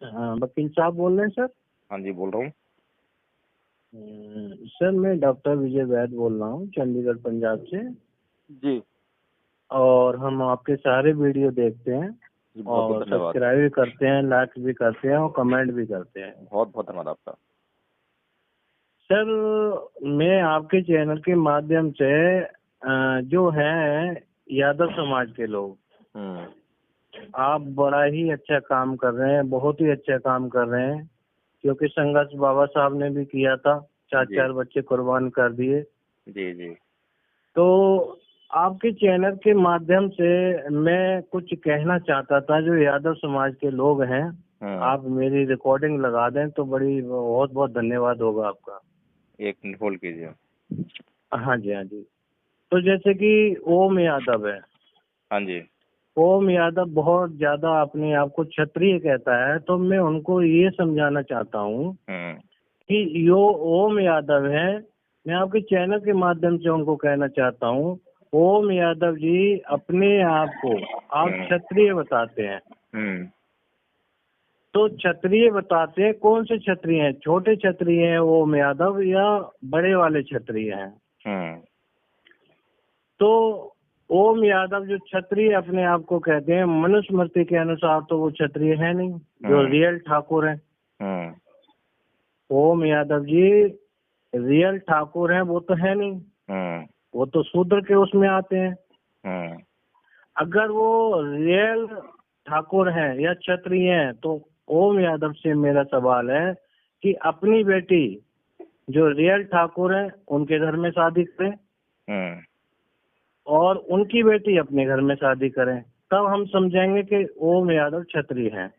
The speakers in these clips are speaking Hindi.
हाँ, वकील साहब बोल रहे हैं सर। हाँ जी, बोल रहा हूँ। सर मैं डॉक्टर विजय वैद बोल रहा हूँ चंडीगढ़ पंजाब से। जी और हम आपके सारे वीडियो देखते हैं जी, बहुत बहुत और धन्यवाद। सब्सक्राइब भी करते हैं, लाइक भी करते हैं और कमेंट भी करते हैं। बहुत बहुत धन्यवाद आपका। सर मैं आपके चैनल के माध्यम से जो है यादव समाज के लोग, आप बड़ा ही अच्छा काम कर रहे हैं, बहुत ही अच्छा काम कर रहे हैं। क्योंकि संघर्ष बाबा साहब ने भी किया था, जी 4 बच्चे कुर्बान कर दिए। जी जी तो आपके चैनल के माध्यम से मैं कुछ कहना चाहता था, जो यादव समाज के लोग हैं, आप मेरी रिकॉर्डिंग लगा दें तो बड़ी बहुत बहुत धन्यवाद होगा आपका। एक मिनट होल्ड कीजिए। हाँ जी, हाँ जी। तो जैसे कि ओम यादव है, हाँ जी। ओम यादव बहुत ज्यादा अपने आप को क्षत्रिय कहता है, तो मैं उनको ये समझाना चाहता हूँ कि यो ओम यादव है। मैं आपके चैनल के माध्यम से उनको कहना चाहता हूँ, ओम यादव जी अपने आप को आप क्षत्रिय बताते हैं। तो क्षत्रिय बताते हैं, कौन से क्षत्रिय हैं? छोटे क्षत्रिय हैं ओम यादव या बड़े वाले क्षत्रिय हैं? तो ओम यादव जो क्षत्रिय अपने आप को कहते हैं, मनुस्मृति के अनुसार तो वो क्षत्रिय है नहीं, जो रियल ठाकुर है। ओम यादव जी रियल ठाकुर हैं वो तो है नहीं, वो तो शूद्र के उसमें आते हैं। अगर वो रियल ठाकुर हैं या क्षत्रिय हैं, तो ओम यादव से मेरा सवाल है कि अपनी बेटी जो रियल ठाकुर हैं उनके घर में शादी करें और उनकी बेटी अपने घर में शादी करें, तब हम समझेंगे कि ओम यादव क्षत्रिय हैं।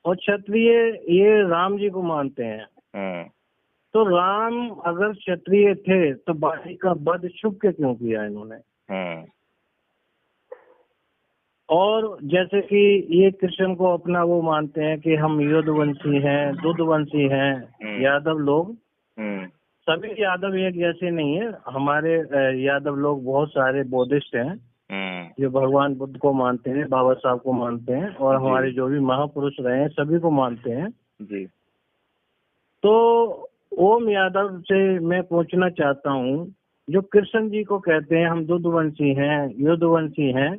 और क्षत्रिय ये राम जी को मानते हैं। तो राम अगर क्षत्रिय थे तो बाली का वध छुप के क्यों किया इन्होंने? और जैसे कि ये कृष्ण को अपना वो मानते हैं कि हम युद्धवंशी हैं, दुधवंशी हैं यादव लोग। सभी यादव एक जैसे नहीं है, हमारे यादव लोग बहुत सारे बौद्धिस्ट हैं जो भगवान बुद्ध को मानते हैं, बाबा साहब को मानते हैं और हमारे जो भी महापुरुष रहे हैं सभी को मानते हैं जी। तो ओम यादव से मैं पूछना चाहता हूँ, जो कृष्ण जी को कहते हैं हम दुधवंशी हैं, युद्धवंशी हैं,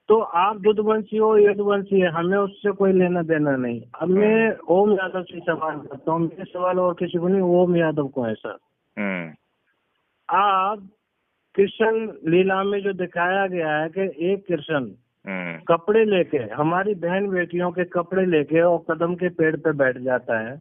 तो आप दुधवंशी हो, युद्धवंशी है, हमें उससे कोई लेना देना नहीं। अब मैं ओम यादव से सवाल करता हूँ, मेरे सवाल और किसी को नहीं, ओम यादव को है सर। आप कृष्ण लीला में जो दिखाया गया है कि एक कृष्ण कपड़े लेके, हमारी बहन बेटियों के कपड़े लेके और कदम के पेड़ पे बैठ जाता है।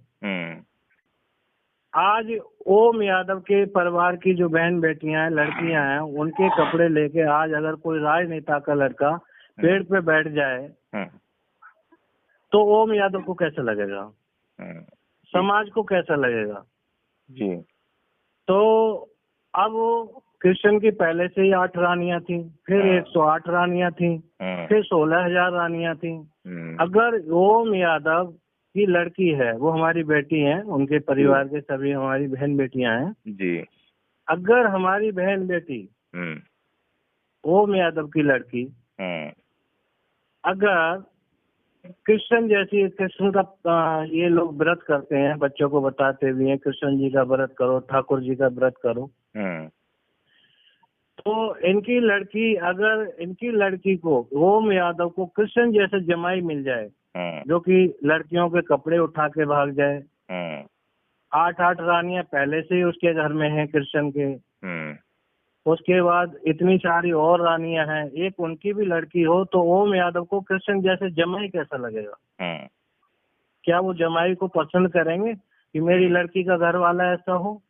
आज ओम यादव के परिवार की जो बहन बेटियां हैं, लड़कियां हैं, उनके कपड़े लेके आज अगर कोई राजनेता का लड़का पेड़ पे बैठ जाए तो ओम यादव को कैसा लगेगा? समाज को कैसा लगेगा जी? तो अब कृष्ण की पहले से ही 8 रानियां थी, फिर 108 रानियां थी, फिर 16,000 रानियां थी। अगर ओम यादव की लड़की है, वो हमारी बेटी है, उनके परिवार के सभी हमारी बहन बेटियां हैं जी। अगर हमारी बहन बेटी ओम यादव की लड़की अगर कृष्ण जैसी, कृष्ण का ये लोग व्रत करते हैं, बच्चों को बताते भी हैं कृष्ण जी का व्रत करो, ठाकुर जी का व्रत करो, तो इनकी लड़की, अगर इनकी लड़की को ओम यादव को कृष्ण जैसे जमाई मिल जाए जो कि लड़कियों के कपड़े उठा के भाग जाए, 8 रानियां पहले से ही उसके घर में हैं कृष्ण के, उसके बाद इतनी सारी और रानियां हैं, एक उनकी भी लड़की हो, तो ओम यादव को कृष्ण जैसे जमाई कैसा लगेगा? क्या वो जमाई को पसंद करेंगे कि मेरी लड़की का घर वाला ऐसा हो?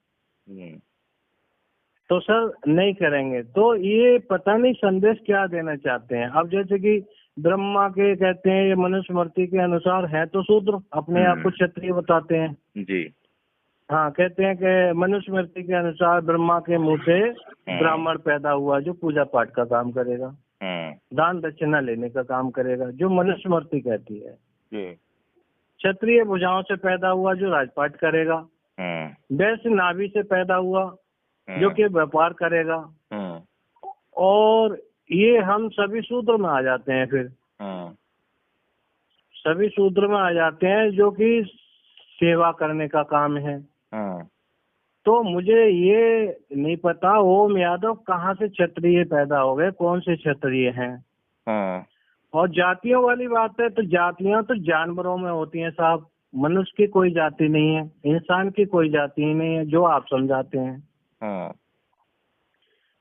तो सर नहीं करेंगे। तो ये पता नहीं संदेश क्या देना चाहते हैं। अब जैसे कि ब्रह्मा के कहते हैं, ये मनुस्मृति के अनुसार है तो शूद्र, अपने आप को क्षत्रिय बताते हैं जी। हाँ, कहते हैं कि मनुस्मृति के अनुसार ब्रह्मा के मुंह से ब्राह्मण पैदा हुआ जो पूजा पाठ का काम करेगा, दान दक्षिणा लेने का काम करेगा, जो मनुस्मृति कहती है। क्षत्रिय भुजाओं से पैदा हुआ जो राजपाट करेगा, वैश्य नाभि से पैदा हुआ जो कि व्यापार करेगा, और ये हम सभी शूद्र में आ जाते हैं फिर। सभी शूद्र में आ जाते हैं, जो कि सेवा करने का काम है। हाँ तो मुझे ये नहीं पता ओम यादव कहाँ से क्षत्रिय पैदा हो गए, कौन से क्षत्रिय हैं। हाँ और जातियों वाली बात है, तो जातियां तो जानवरों में होती हैं साहब। मनुष्य की कोई जाति नहीं है, इंसान की कोई जाति ही नहीं है जो आप समझाते हैं। हाँ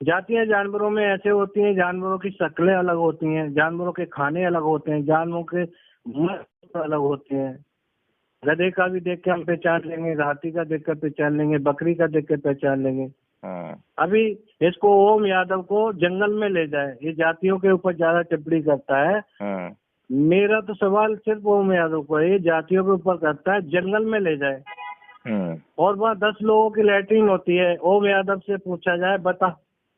जातियां जानवरों में ऐसे होती हैं, जानवरों की शक्लें अलग होती हैं, जानवरों के खाने अलग होते हैं, जानवरों के मुंह अलग होते हैं। गधे का भी देख के हम पहचान लेंगे, हाथी का देख कर पहचान लेंगे, बकरी का देख कर पहचान लेंगे। हाँ अभी इसको ओम यादव को जंगल में ले जाए, ये जातियों के ऊपर ज्यादा टिप्पणी करता है। हाँ मेरा तो सवाल सिर्फ ओम यादव को है, ये जातियों के ऊपर करता है, जंगल में ले जाए और वहाँ 10 लोगों की लैट्रिन होती है, ओम यादव से पूछा जाए बता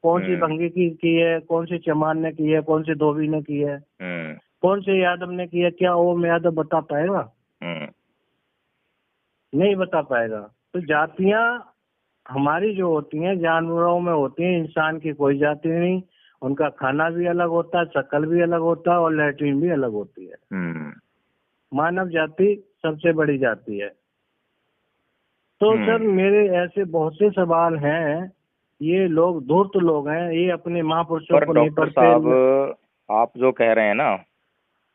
कौन सी भंगी की है, कौन सी चमार ने की है, कौन सी धोबी ने की है, कौन से यादव ने की है, क्या ओम यादव बता पाएगा? नहीं बता पाएगा। तो जातियां हमारी जो होती हैं जानवरों में होती हैं, इंसान की कोई जाति नहीं। उनका खाना भी अलग होता है, शक्ल भी अलग होता है और लैट्रिन भी अलग होती है। मानव जाति सबसे बड़ी जाति है। तो सर मेरे ऐसे बहुत से सवाल हैं, ये लोग धूर्त लोग हैं, ये अपने महापुरुषों पर को नहीं डॉक्टर पढ़ते। साहब आप जो कह रहे हैं ना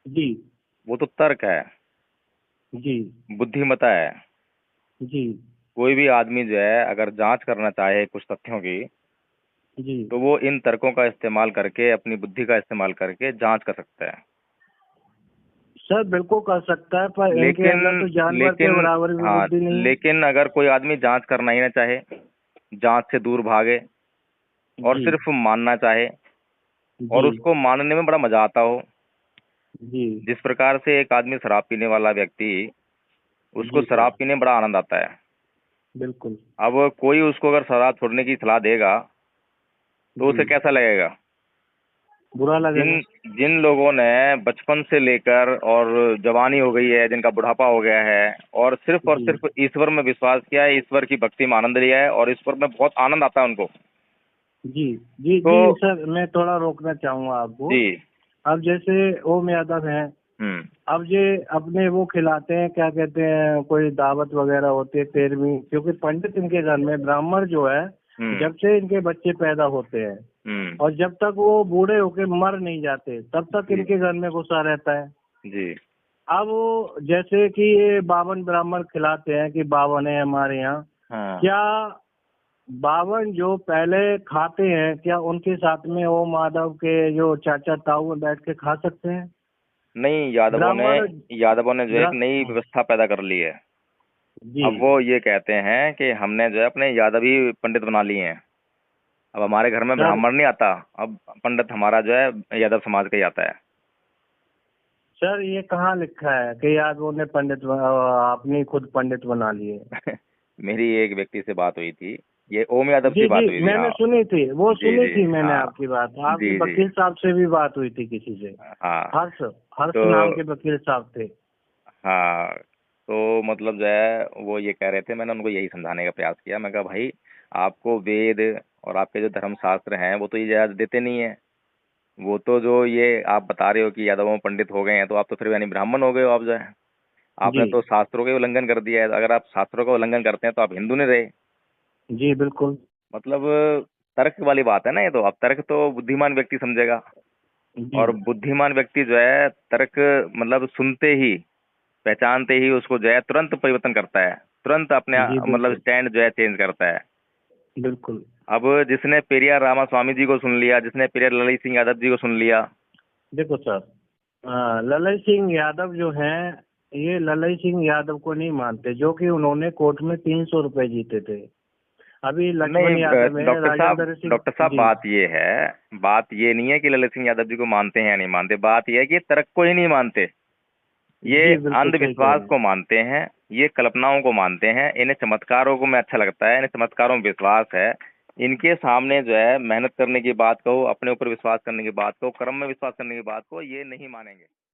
जी वो तो तर्क है, जी बुद्धिमता है। जी कोई भी आदमी जो है अगर जांच करना चाहे कुछ तथ्यों की जी तो वो इन तर्कों का इस्तेमाल करके, अपनी बुद्धि का इस्तेमाल करके जांच कर सकता है। सर बिल्कुल कर सकता है, पर इनके अंदर तो जानवर के बराबर भी हाँ, बुद्धि नहीं है। लेकिन अगर कोई आदमी जांच करना ही ना चाहे, जांच से दूर भागे और जी सिर्फ मानना चाहे और जी उसको मानने में बड़ा मजा आता हो, जी जिस प्रकार से एक आदमी शराब पीने वाला व्यक्ति, उसको जी शराब सर पीने में बड़ा आनंद आता है। बिल्कुल। अब कोई उसको अगर शराब छोड़ने की सलाह देगा तो उसे जी कैसा लगेगा? बुरा लगेगा। जिन जिन लोगों ने बचपन से लेकर और जवानी हो गई है, जिनका बुढ़ापा हो गया है और जी सिर्फ ईश्वर में विश्वास किया है, ईश्वर की भक्ति में आनंद लिया है और ईश्वर में बहुत आनंद आता है उनको। जी जी तो जी सर मैं थोड़ा रोकना चाहूंगा आपको। जी। अब जैसे ओम यादव हैं, हम्म अब ये अपने वो खिलाते हैं, क्या कहते हैं, कोई दावत वगैरह होती है 13वीं, क्योंकि पंडित इनके घर में, ब्राह्मण जो है जब से इनके बच्चे पैदा होते हैं और जब तक वो बूढ़े होके मर नहीं जाते तब तक इनके घर में घुसा रहता है। जी। अब जैसे कि ये 52 ब्राह्मण खिलाते हैं कि 52 है हमारे यहाँ, हाँ। क्या 52 जो पहले खाते हैं, क्या उनके साथ में ओम यादव के जो चाचा ताऊ में बैठ के खा सकते हैं? नहीं, ब्राह्मण यादवों ने जो है एक नई हाँ, व्यवस्था पैदा कर ली है। जी अब वो ये कहते हैं कि हमने जो है अपने यादवी पंडित बना लिए हैं। अब हमारे घर में सर। ब्राह्मण नहीं आता, अब पंडित हमारा जो है यादव समाज का ही आता है। सर ये कहाँ लिखा है कि यादवों ने अपनी खुद पंडित बना लिए? मेरी एक व्यक्ति से बात हुई थी, ये ओम यादव जी की जी बात हुई थी। मैंने हाँ सुनी थी, वो जी सुनी जी। थी मैंने हाँ आपकी बात, आपके जी जी। वकील साहब से भी बात हुई थी किसी से। हाँ हर्ष हर्ष तो नाम के वकील साहब थे। हाँ तो मतलब जो है वो ये कह रहे थे, मैंने उनको यही समझाने का प्रयास किया। मैं कहा भाई, आपको वेद और आपके जो धर्मशास्त्र हैं वो तो ये इजाज़त देते नहीं है। वो तो जो ये आप बता रहे हो कि यादवों में पंडित हो गए हैं, तो आप तो फिर यानी ब्राह्मण हो गए हो। आप जो है जी आपने तो शास्त्रों का उल्लंघन कर दिया है। अगर आप शास्त्रों का उल्लंघन करते हैं तो आप हिंदू नहीं रहे। जी बिल्कुल। मतलब तर्क वाली बात है ना ये तो। अब तर्क तो बुद्धिमान व्यक्ति समझेगा जी और बुद्धिमान व्यक्ति जो है तर्क मतलब सुनते ही, पहचानते ही उसको जो है तुरंत परिवर्तन करता है, तुरंत अपने जी मतलब बिल्कुल स्टैंड जो है चेंज करता है। बिल्कुल। अब जिसने पेरियार रामास्वामी जी को सुन लिया, जिसने पेरियार ललित सिंह यादव जी को सुन लिया। देखो सर, ललित सिंह यादव जो हैं, ये ललित सिंह यादव को नहीं मानते, जो कि उन्होंने कोर्ट में 300 रुपए जीते थे। अभी नहीं लक्ष्मण यादव है, राजेंद्र सिंह। डॉक्टर साहब जी बात ये नहीं है कि ललित सिंह यादव जी को मानते हैं या नहीं मानते। बात ये है कि ये तर्क को ही नहीं मानते, ये जी बिल्कुल सही कह अंधविश्वास रहे हैं। को मानते हैं, ये कल्पनाओं को मानते हैं, इन्हें चमत्कारों को में अच्छा लगता है, इन्हें चमत्कारों में विश्वास है। इनके सामने जो है मेहनत करने की बात कहो, अपने ऊपर विश्वास करने की बात कहो, कर्म में विश्वास करने की बात कहो, ये नहीं मानेंगे।